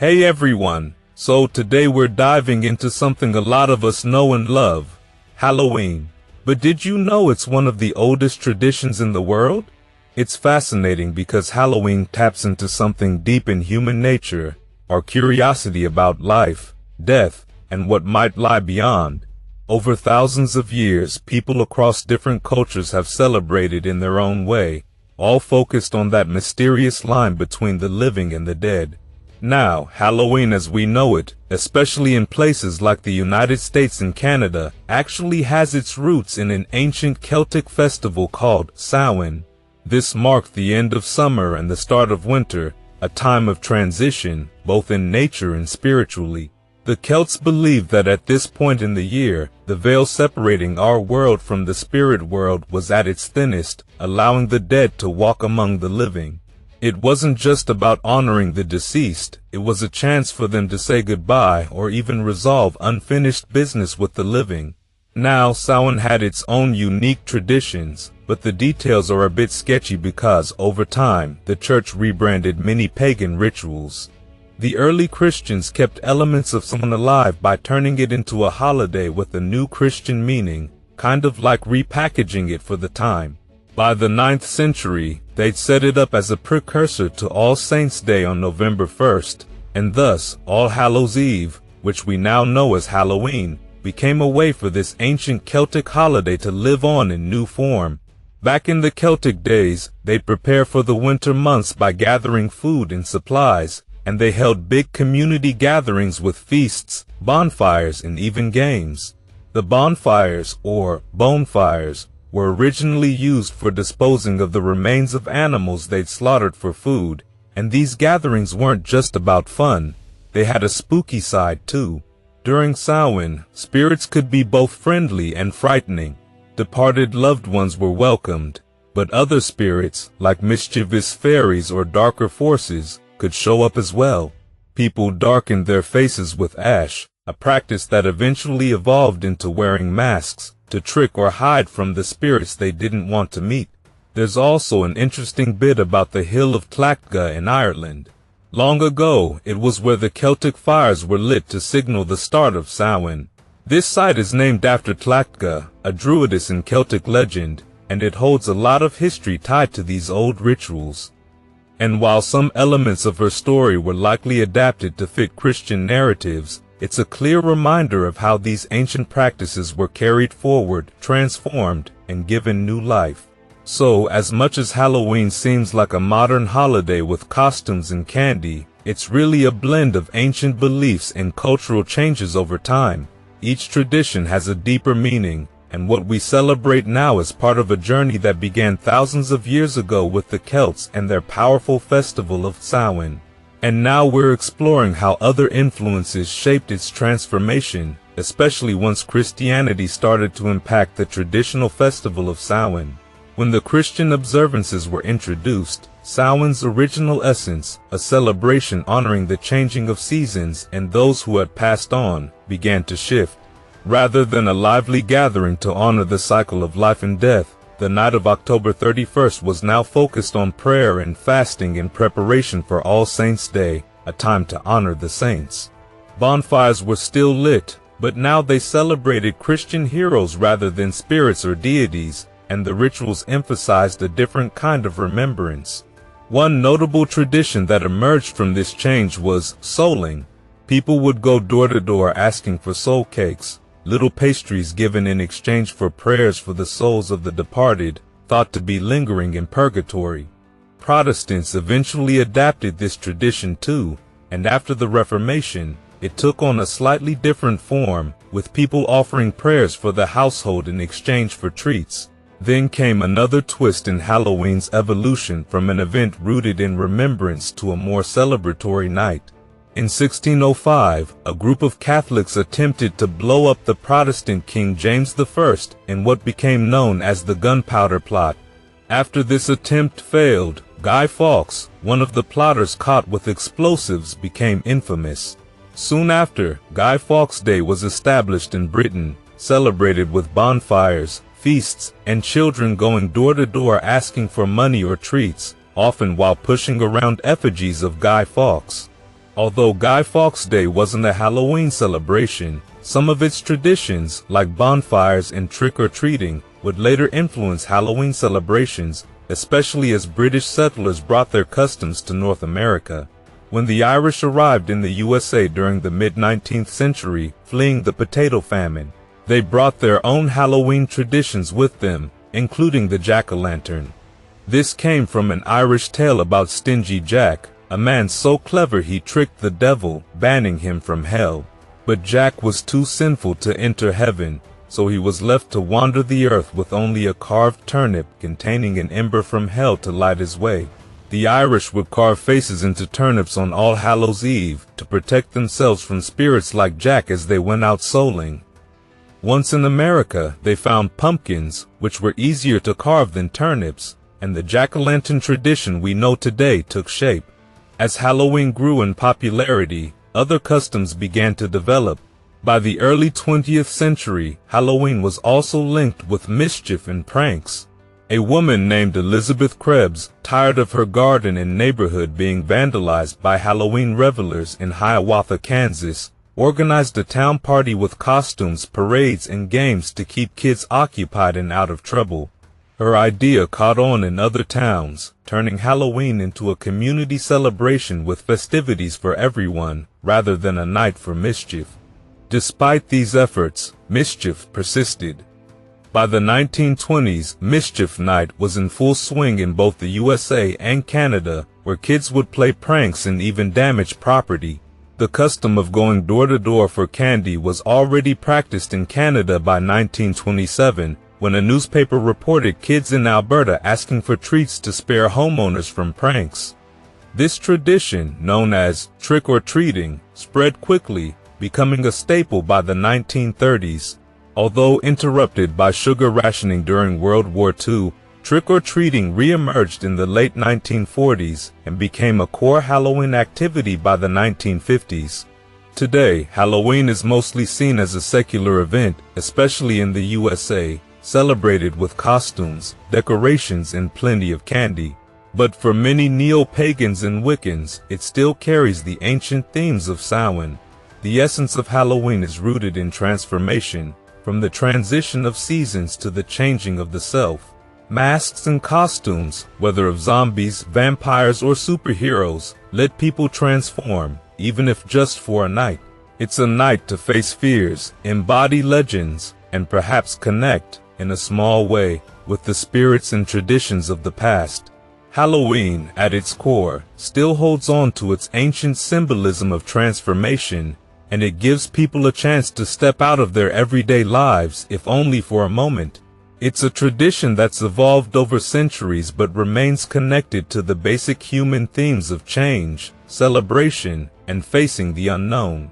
Hey everyone, so today we're diving into something a lot of us know and love, Halloween. But did you know it's one of the oldest traditions in the world? It's fascinating because Halloween taps into something deep in human nature, our curiosity about life, death, and what might lie beyond. Over thousands of years, people across different cultures have celebrated in their own way, all focused on that mysterious line between the living and the dead. Now, Halloween as we know it, especially in places like the United States and Canada, actually has its roots in an ancient Celtic festival called Samhain. This marked the end of summer and the start of winter, a time of transition, both in nature and spiritually. The Celts believed that at this point in the year, the veil separating our world from the spirit world was at its thinnest, allowing the dead to walk among the living. It wasn't just about honoring the deceased, it was a chance for them to say goodbye or even resolve unfinished business with the living. Now, Samhain had its own unique traditions, but the details are a bit sketchy because, over time, the church rebranded many pagan rituals. The early Christians kept elements of Samhain alive by turning it into a holiday with a new Christian meaning, kind of like repackaging it for the time. By the 9th century, they'd set it up as a precursor to All Saints' Day on November 1st, and thus All Hallows' Eve, which we now know as Halloween, became a way for this ancient Celtic holiday to live on in new form. Back in the Celtic days, they'd prepare for the winter months by gathering food and supplies, and they held big community gatherings with feasts, bonfires, and even games. The bonfires, or bonefires, were originally used for disposing of the remains of animals they'd slaughtered for food, and these gatherings weren't just about fun, they had a spooky side too. During Samhain, spirits could be both friendly and frightening. Departed loved ones were welcomed, but other spirits, like mischievous fairies or darker forces, could show up as well. People darkened their faces with ash, a practice that eventually evolved into wearing masks, to trick or hide from the spirits they didn't want to meet. There's also an interesting bit about the Hill of Tlactga in Ireland. Long ago, it was where the Celtic fires were lit to signal the start of Samhain. This site is named after Tlactga, a druidess in Celtic legend, and it holds a lot of history tied to these old rituals. And while some elements of her story were likely adapted to fit Christian narratives, it's a clear reminder of how these ancient practices were carried forward, transformed, and given new life. So, as much as Halloween seems like a modern holiday with costumes and candy, it's really a blend of ancient beliefs and cultural changes over time. Each tradition has a deeper meaning, and what we celebrate now is part of a journey that began thousands of years ago with the Celts and their powerful festival of Samhain. And now we're exploring how other influences shaped its transformation, especially once Christianity started to impact the traditional festival of Samhain. When the Christian observances were introduced, Samhain's original essence, a celebration honoring the changing of seasons and those who had passed on, began to shift. Rather than a lively gathering to honor the cycle of life and death, the night of October 31st was now focused on prayer and fasting in preparation for All Saints' Day, a time to honor the saints. Bonfires were still lit, but now they celebrated Christian heroes rather than spirits or deities, and the rituals emphasized a different kind of remembrance. One notable tradition that emerged from this change was souling. People would go door to door asking for soul cakes, little pastries given in exchange for prayers for the souls of the departed, thought to be lingering in purgatory. Protestants eventually adapted this tradition too, and after the Reformation, it took on a slightly different form, with people offering prayers for the household in exchange for treats. Then came another twist in Halloween's evolution from an event rooted in remembrance to a more celebratory night. In 1605, a group of Catholics attempted to blow up the Protestant King James I in what became known as the Gunpowder Plot. After this attempt failed, Guy Fawkes, one of the plotters caught with explosives, became infamous. Soon after, Guy Fawkes Day was established in Britain, celebrated with bonfires, feasts, and children going door to door asking for money or treats, often while pushing around effigies of Guy Fawkes. Although Guy Fawkes Day wasn't a Halloween celebration, some of its traditions, like bonfires and trick-or-treating, would later influence Halloween celebrations, especially as British settlers brought their customs to North America. When the Irish arrived in the USA during the mid-19th century, fleeing the potato famine, they brought their own Halloween traditions with them, including the jack-o'-lantern. This came from an Irish tale about Stingy Jack, a man so clever he tricked the devil, banning him from hell. But Jack was too sinful to enter heaven, so he was left to wander the earth with only a carved turnip containing an ember from hell to light his way. The Irish would carve faces into turnips on All Hallows Eve to protect themselves from spirits like Jack as they went out souling. Once in America, they found pumpkins, which were easier to carve than turnips, and the jack-o'-lantern tradition we know today took shape. As Halloween grew in popularity, other customs began to develop. By the early 20th century, Halloween was also linked with mischief and pranks. A woman named Elizabeth Krebs, tired of her garden and neighborhood being vandalized by Halloween revelers in Hiawatha, Kansas, organized a town party with costumes, parades, and games to keep kids occupied and out of trouble. Her idea caught on in other towns, turning Halloween into a community celebration with festivities for everyone, rather than a night for mischief. Despite these efforts, mischief persisted. By the 1920s, Mischief Night was in full swing in both the USA and Canada, where kids would play pranks and even damage property. The custom of going door to door for candy was already practiced in Canada by 1927, when a newspaper reported kids in Alberta asking for treats to spare homeowners from pranks. This tradition, known as trick-or-treating, spread quickly, becoming a staple by the 1930s. Although interrupted by sugar rationing during World War II, trick-or-treating re-emerged in the late 1940s and became a core Halloween activity by the 1950s. Today, Halloween is mostly seen as a secular event, especially in the USA, celebrated with costumes, decorations, and plenty of candy. But for many neo-pagans and Wiccans, it still carries the ancient themes of Samhain. The essence of Halloween is rooted in transformation, from the transition of seasons to the changing of the self. Masks and costumes, whether of zombies, vampires, or superheroes, let people transform, even if just for a night. It's a night to face fears, embody legends, and perhaps connect, in a small way, with the spirits and traditions of the past. Halloween, at its core, still holds on to its ancient symbolism of transformation, and it gives people a chance to step out of their everyday lives, if only for a moment. It's a tradition that's evolved over centuries but remains connected to the basic human themes of change, celebration, and facing the unknown.